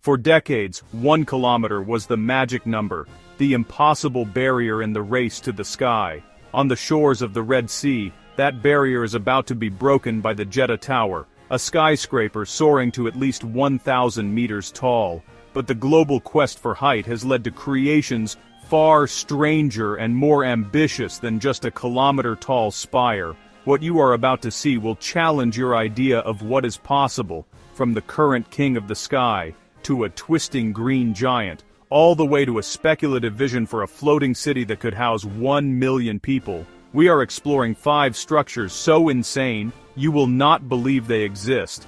For decades, 1 kilometer was the magic number, the impossible barrier in the race to the sky. On the shores of the Red Sea, that barrier is about to be broken by the Jeddah Tower, a skyscraper soaring to at least 1,000 meters tall. But the global quest for height has led to creations far stranger and more ambitious than just a kilometer-tall spire. What you are about to see will challenge your idea of what is possible, from the current king of the sky, to a twisting green giant, all the way to a speculative vision for a floating city that could house 1 million people. We are exploring 5 structures so insane, you will not believe they exist.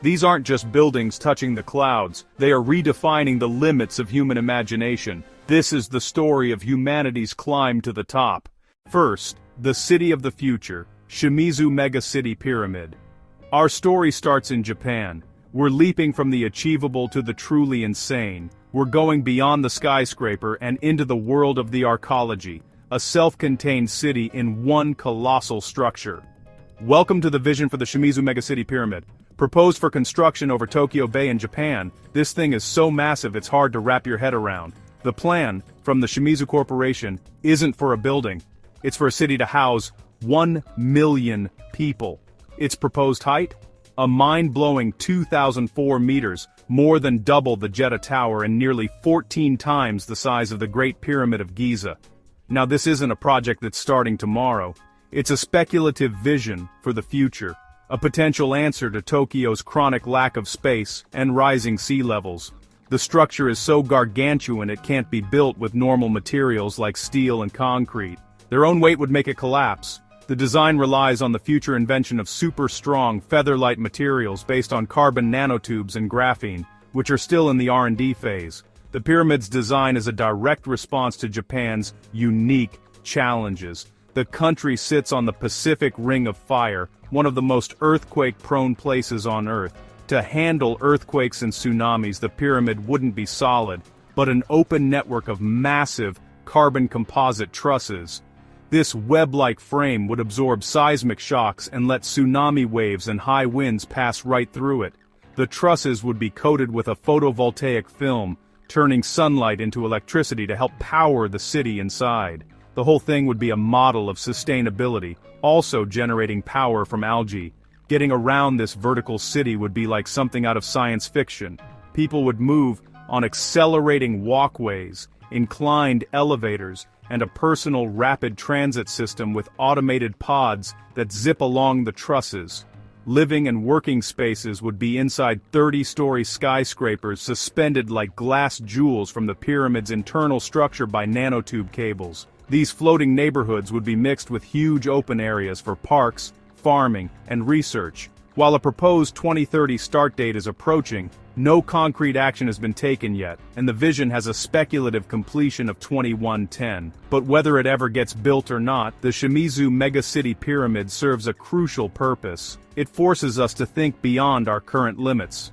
These aren't just buildings touching the clouds, they are redefining the limits of human imagination. This is the story of humanity's climb to the top. First, the city of the future, Shimizu Mega-City Pyramid. Our story starts in Japan. We're leaping from the achievable to the truly insane. We're going beyond the skyscraper and into the world of the arcology, a self-contained city in one colossal structure. Welcome to the vision for the Shimizu Mega-City Pyramid. Proposed for construction over Tokyo Bay in Japan, this thing is so massive it's hard to wrap your head around. The plan, from the Shimizu Corporation, isn't for a building. It's for a city to house 1 million people. Its proposed height? A mind-blowing 2,004 meters, more than double the Jeddah Tower and nearly 14 times the size of the Great Pyramid of Giza. Now this isn't a project that's starting tomorrow. It's a speculative vision for the future, a potential answer to Tokyo's chronic lack of space and rising sea levels. The structure is so gargantuan it can't be built with normal materials like steel and concrete. Their own weight would make it collapse. The design relies on the future invention of super-strong, feather-light materials based on carbon nanotubes and graphene, which are still in the R&D phase. The pyramid's design is a direct response to Japan's unique challenges. The country sits on the Pacific Ring of Fire, one of the most earthquake-prone places on Earth. To handle earthquakes and tsunamis, the pyramid wouldn't be solid, but an open network of massive, carbon composite trusses. This web-like frame would absorb seismic shocks and let tsunami waves and high winds pass right through it. The trusses would be coated with a photovoltaic film, turning sunlight into electricity to help power the city inside. The whole thing would be a model of sustainability, also generating power from algae. Getting around this vertical city would be like something out of science fiction. People would move on accelerating walkways, inclined elevators, and a personal rapid transit system with automated pods that zip along the trusses. Living and working spaces would be inside 30-story skyscrapers suspended like glass jewels from the pyramid's internal structure by nanotube cables. These floating neighborhoods would be mixed with huge open areas for parks, farming, and research. While a proposed 2030 start date is approaching, no concrete action has been taken yet, and the vision has a speculative completion of 2110. But whether it ever gets built or not, the Shimizu Mega-City Pyramid serves a crucial purpose. It forces us to think beyond our current limits.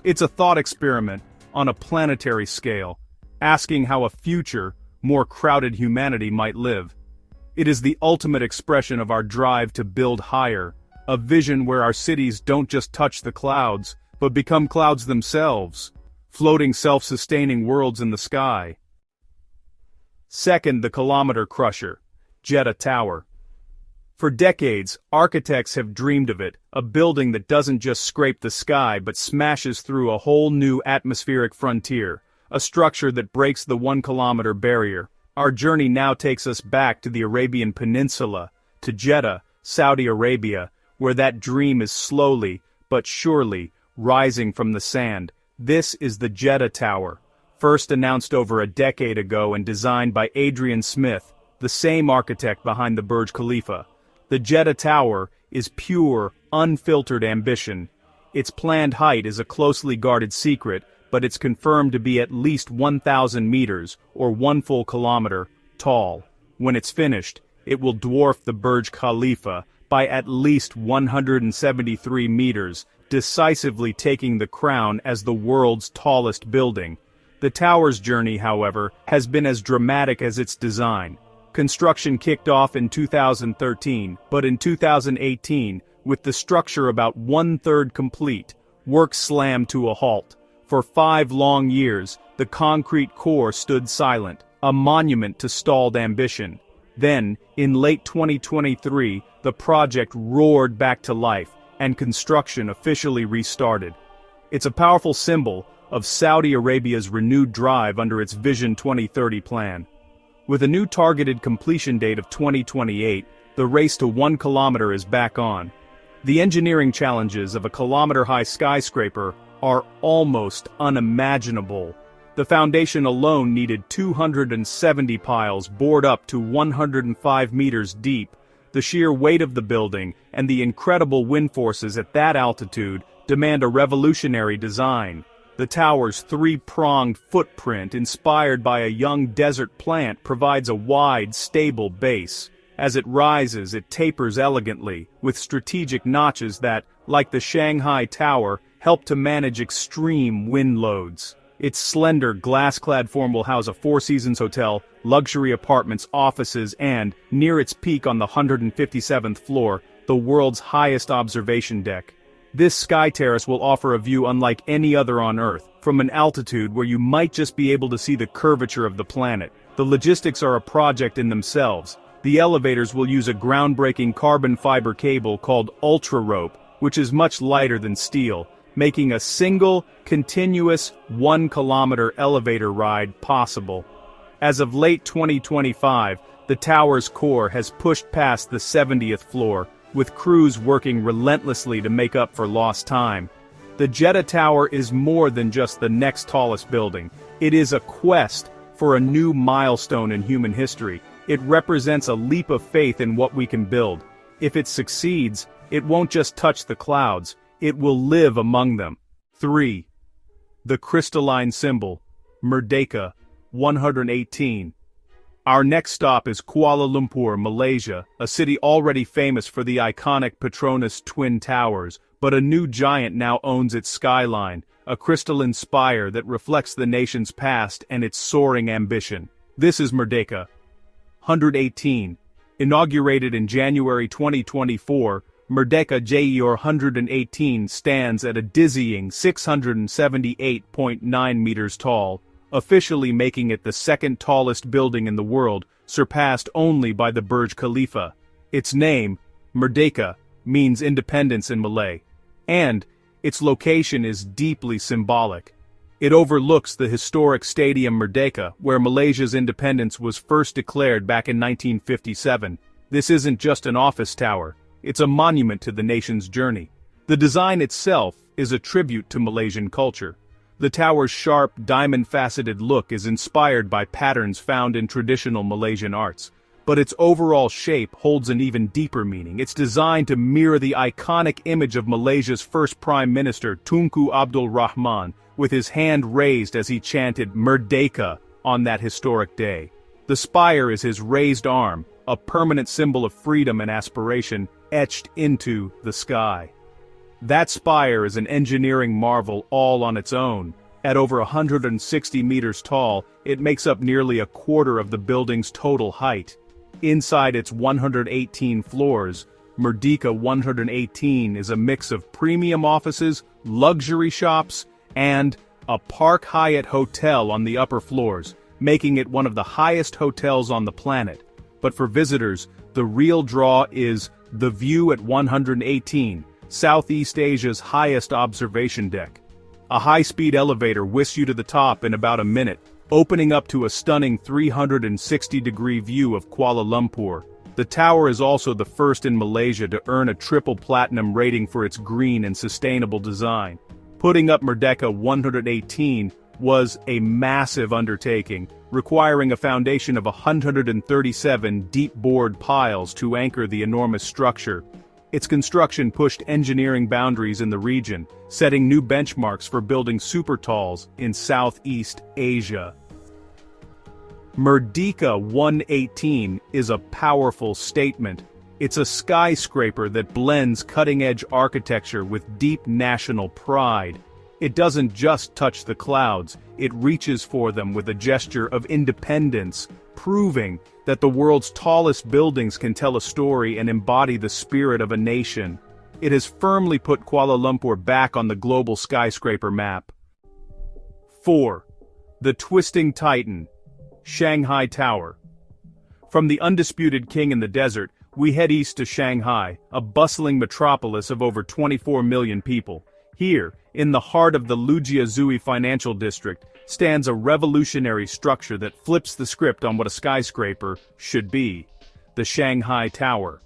It's a thought experiment on a planetary scale, asking how a future, more crowded humanity might live. It is the ultimate expression of our drive to build higher, a vision where our cities don't just touch the clouds, but become clouds themselves, floating self-sustaining worlds in the sky. Second, the kilometer crusher, Jeddah Tower. For decades, architects have dreamed of it, a building that doesn't just scrape the sky but smashes through a whole new atmospheric frontier, a structure that breaks the 1 kilometer barrier. Our journey now takes us back to the Arabian Peninsula, to Jeddah, Saudi Arabia, where that dream is slowly, but surely, rising from the sand. This is the Jeddah Tower, first announced over a decade ago and designed by Adrian Smith, the same architect behind the Burj Khalifa. The Jeddah Tower is pure, unfiltered ambition. Its planned height is a closely guarded secret, but it's confirmed to be at least 1,000 meters, or 1 full kilometer, tall. When it's finished, it will dwarf the Burj Khalifa by at least 173 meters, decisively taking the crown as the world's tallest building. The tower's journey, however, has been as dramatic as its design. Construction kicked off in 2013, but in 2018, with the structure about 1/3 complete, work slammed to a halt. For 5 long years, the concrete core stood silent, a monument to stalled ambition. Then, in late 2023, the project roared back to life, and construction officially restarted. It's a powerful symbol of Saudi Arabia's renewed drive under its Vision 2030 plan. With a new targeted completion date of 2028, the race to 1 kilometer is back on. The engineering challenges of a kilometer-high skyscraper are almost unimaginable. The foundation alone needed 270 piles bored up to 105 meters deep. The sheer weight of the building and the incredible wind forces at that altitude demand a revolutionary design. The tower's 3-pronged footprint, inspired by a young desert plant, provides a wide, stable base. As it rises, it tapers elegantly, with strategic notches that, like the Shanghai Tower, help to manage extreme wind loads. Its slender, glass-clad form will house a 4 Seasons hotel, luxury apartments, offices, and, near its peak on the 157th floor, the world's highest observation deck. This sky terrace will offer a view unlike any other on Earth, from an altitude where you might just be able to see the curvature of the planet. The logistics are a project in themselves. The elevators will use a groundbreaking carbon fiber cable called Ultra Rope, which is much lighter than steel, making a single, continuous 1-kilometer elevator ride possible. As of late 2025, the tower's core has pushed past the 70th floor, with crews working relentlessly to make up for lost time. The Jeddah Tower is more than just the next tallest building. It is a quest for a new milestone in human history. It represents a leap of faith in what we can build. If it succeeds, it won't just touch the clouds, it will live among them. 3. The crystalline symbol, Merdeka, 118. Our next stop is Kuala Lumpur, Malaysia, a city already famous for the iconic Petronas Twin Towers, but a new giant now owns its skyline, a crystalline spire that reflects the nation's past and its soaring ambition. This is Merdeka, 118. Inaugurated in January 2024, Merdeka JER 118 stands at a dizzying 678.9 meters tall, officially making it the second tallest building in the world, surpassed only by the Burj Khalifa. Its name, Merdeka, means independence in Malay, and its location is deeply symbolic. It overlooks the historic Stadium Merdeka, where Malaysia's independence was first declared back in 1957. This isn't just an office tower, it's a monument to the nation's journey. The design itself is a tribute to Malaysian culture. The tower's sharp, diamond-faceted look is inspired by patterns found in traditional Malaysian arts, but its overall shape holds an even deeper meaning. It's designed to mirror the iconic image of Malaysia's first Prime Minister, Tunku Abdul Rahman, with his hand raised as he chanted Merdeka on that historic day. The spire is his raised arm, a permanent symbol of freedom and aspiration, etched into the sky. That spire is an engineering marvel all on its own. At over 160 meters tall, it makes up nearly a quarter of the building's total height. Inside its 118 floors, Merdeka 118 is a mix of premium offices, luxury shops, and a Park Hyatt hotel on the upper floors, making it one of the highest hotels on the planet. But for visitors, the real draw is the view at 118, Southeast Asia's highest observation deck. A high-speed elevator whisks you to the top in about a minute, opening up to a stunning 360-degree view of Kuala Lumpur. The tower is also the first in Malaysia to earn a triple platinum rating for its green and sustainable design. Putting up Merdeka 118 was a massive undertaking, requiring a foundation of 137 deep-bored piles to anchor the enormous structure. Its construction pushed engineering boundaries in the region, setting new benchmarks for building supertalls in Southeast Asia. Merdeka 118 is a powerful statement. It's a skyscraper that blends cutting-edge architecture with deep national pride. It doesn't just touch the clouds, it reaches for them with a gesture of independence, proving that the world's tallest buildings can tell a story and embody the spirit of a nation. It has firmly put Kuala Lumpur back on the global skyscraper map. 4. The twisting titan, Shanghai Tower. From the undisputed king in the desert, we head east to Shanghai, a bustling metropolis of over 24 million people. Here, in the heart of the Lujiazui financial district, stands a revolutionary structure that flips the script on what a skyscraper should be: the Shanghai Tower.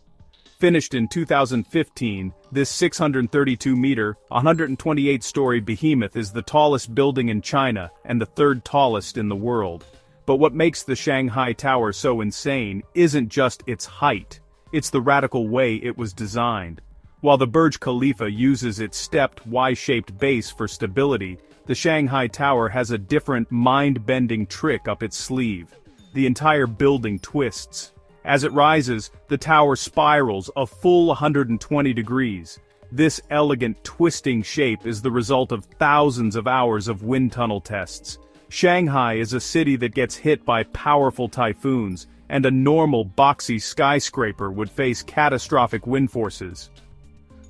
Finished in 2015, this 632-meter, 128-story behemoth is the tallest building in China and the third tallest in the world. But what makes the Shanghai Tower so insane isn't just its height, it's the radical way it was designed. While the Burj Khalifa uses its stepped, Y-shaped base for stability, the Shanghai Tower has a different, mind-bending trick up its sleeve. The entire building twists. As it rises, the tower spirals a full 120 degrees. This elegant twisting shape is the result of thousands of hours of wind tunnel tests. Shanghai is a city that gets hit by powerful typhoons, and a normal boxy skyscraper would face catastrophic wind forces.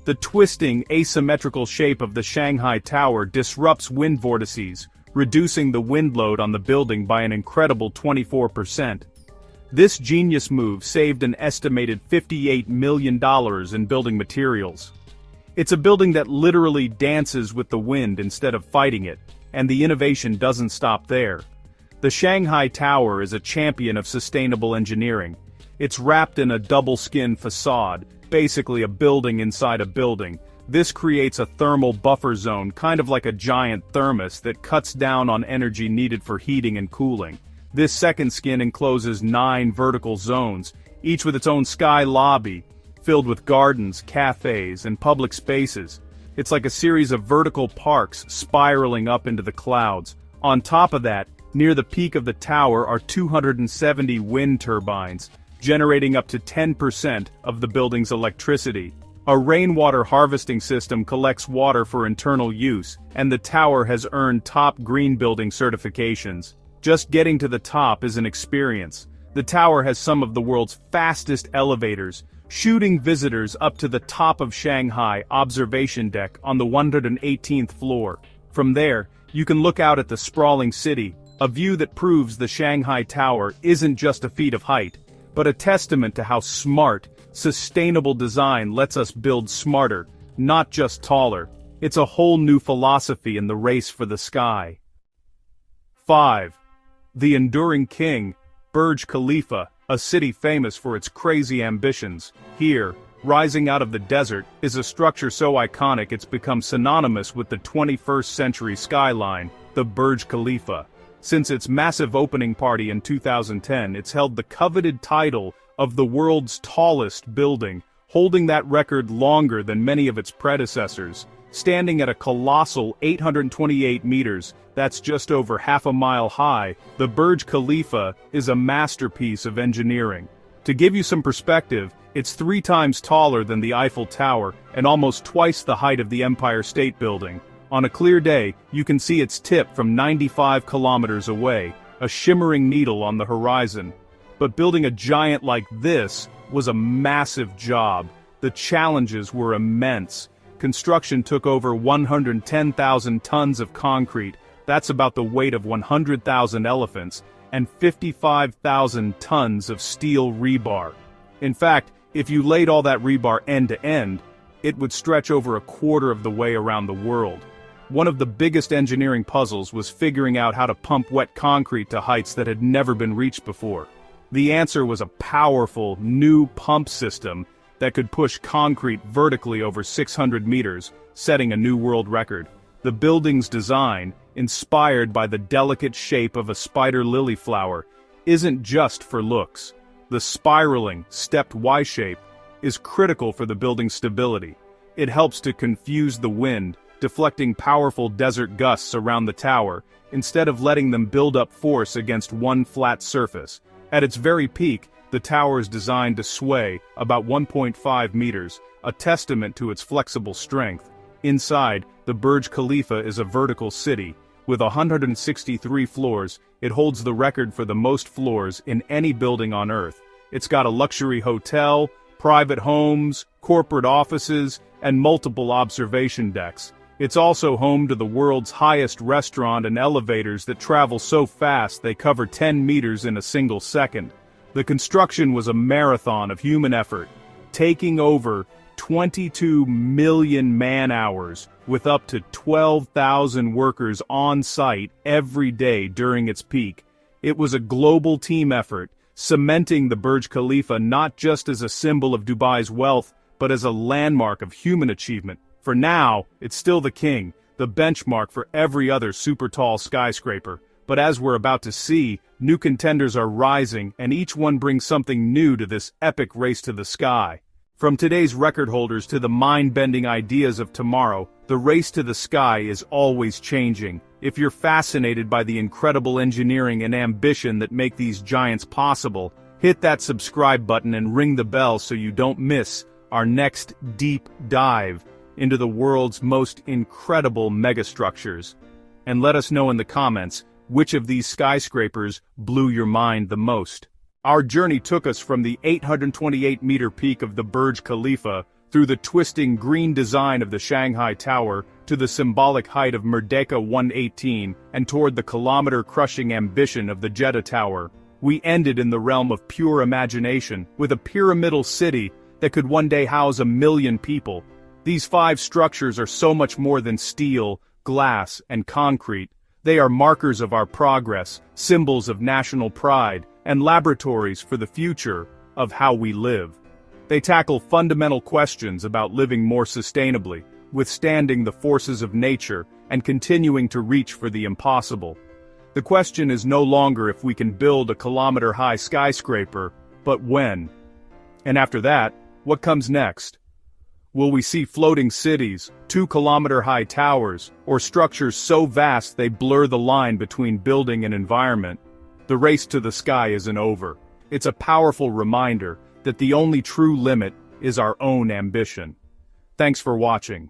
The twisting, asymmetrical shape of the Shanghai Tower disrupts wind vortices, reducing the wind load on the building by an incredible 24%. This genius move saved an estimated $58 million in building materials. It's a building that literally dances with the wind instead of fighting it, and the innovation doesn't stop there. The Shanghai Tower is a champion of sustainable engineering. It's wrapped in a double-skin facade, basically a building inside a building. This creates a thermal buffer zone, kind of like a giant thermos that cuts down on energy needed for heating and cooling. This second skin encloses 9 vertical zones, each with its own sky lobby, filled with gardens, cafes, and public spaces. It's like a series of vertical parks spiraling up into the clouds. On top of that, near the peak of the tower are 270 wind turbines, generating up to 10% of the building's electricity. A rainwater harvesting system collects water for internal use, and the tower has earned top green building certifications. Just getting to the top is an experience. The tower has some of the world's fastest elevators, shooting visitors up to the top of Shanghai observation deck on the 118th floor. From there, you can look out at the sprawling city, a view that proves the Shanghai Tower isn't just a feat of height, but a testament to how smart, sustainable design lets us build smarter, not just taller. It's a whole new philosophy in the race for the sky. 5. The enduring king, Burj Khalifa, a city famous for its crazy ambitions. Here, rising out of the desert, is a structure so iconic it's become synonymous with the 21st century skyline, the Burj Khalifa. Since its massive opening party in 2010, it's held the coveted title of the world's tallest building, holding that record longer than many of its predecessors. Standing at a colossal 828 meters, that's just over half a mile high, the Burj Khalifa is a masterpiece of engineering. To give you some perspective, it's 3 times taller than the Eiffel Tower and almost twice the height of the Empire State Building. On a clear day, you can see its tip from 95 kilometers away, a shimmering needle on the horizon. But building a giant like this was a massive job. The challenges were immense. Construction took over 110,000 tons of concrete, that's about the weight of 100,000 elephants, and 55,000 tons of steel rebar. In fact, if you laid all that rebar end to end, it would stretch over a quarter of the way around the world. One of the biggest engineering puzzles was figuring out how to pump wet concrete to heights that had never been reached before. The answer was a powerful, new pump system that could push concrete vertically over 600 meters, setting a new world record. The building's design, inspired by the delicate shape of a spider lily flower, isn't just for looks. The spiraling, stepped Y-shape is critical for the building's stability. It helps to confuse the wind, deflecting powerful desert gusts around the tower, instead of letting them build up force against one flat surface. At its very peak, the tower is designed to sway about 1.5 meters, a testament to its flexible strength. Inside, the Burj Khalifa is a vertical city. With 163 floors, it holds the record for the most floors in any building on Earth. It's got a luxury hotel, private homes, corporate offices, and multiple observation decks. It's also home to the world's highest restaurant and elevators that travel so fast they cover 10 meters in a single second. The construction was a marathon of human effort, taking over 22 million man-hours, with up to 12,000 workers on site every day during its peak. It was a global team effort, cementing the Burj Khalifa not just as a symbol of Dubai's wealth, but as a landmark of human achievement. For now, it's still the king, the benchmark for every other super-tall skyscraper. But as we're about to see, new contenders are rising, and each one brings something new to this epic race to the sky. From today's record holders to the mind-bending ideas of tomorrow, the race to the sky is always changing. If you're fascinated by the incredible engineering and ambition that make these giants possible, hit that subscribe button and ring the bell so you don't miss our next deep dive into the world's most incredible megastructures. And let us know in the comments which of these skyscrapers blew your mind the most. Our journey took us from the 828-meter peak of the Burj Khalifa, through the twisting green design of the Shanghai Tower, to the symbolic height of Merdeka 118, and toward the kilometer-crushing ambition of the Jeddah Tower. We ended in the realm of pure imagination, with a pyramidal city that could one day house 1 million people. These 5 structures are so much more than steel, glass, and concrete. They are markers of our progress, symbols of national pride, and laboratories for the future of how we live. They tackle fundamental questions about living more sustainably, withstanding the forces of nature, and continuing to reach for the impossible. The question is no longer if we can build a kilometer-high skyscraper, but when. And after that, what comes next? Will we see floating cities, 2-kilometer-high towers, or structures so vast they blur the line between building and environment? The race to the sky isn't over. It's a powerful reminder that the only true limit is our own ambition. Thanks for watching.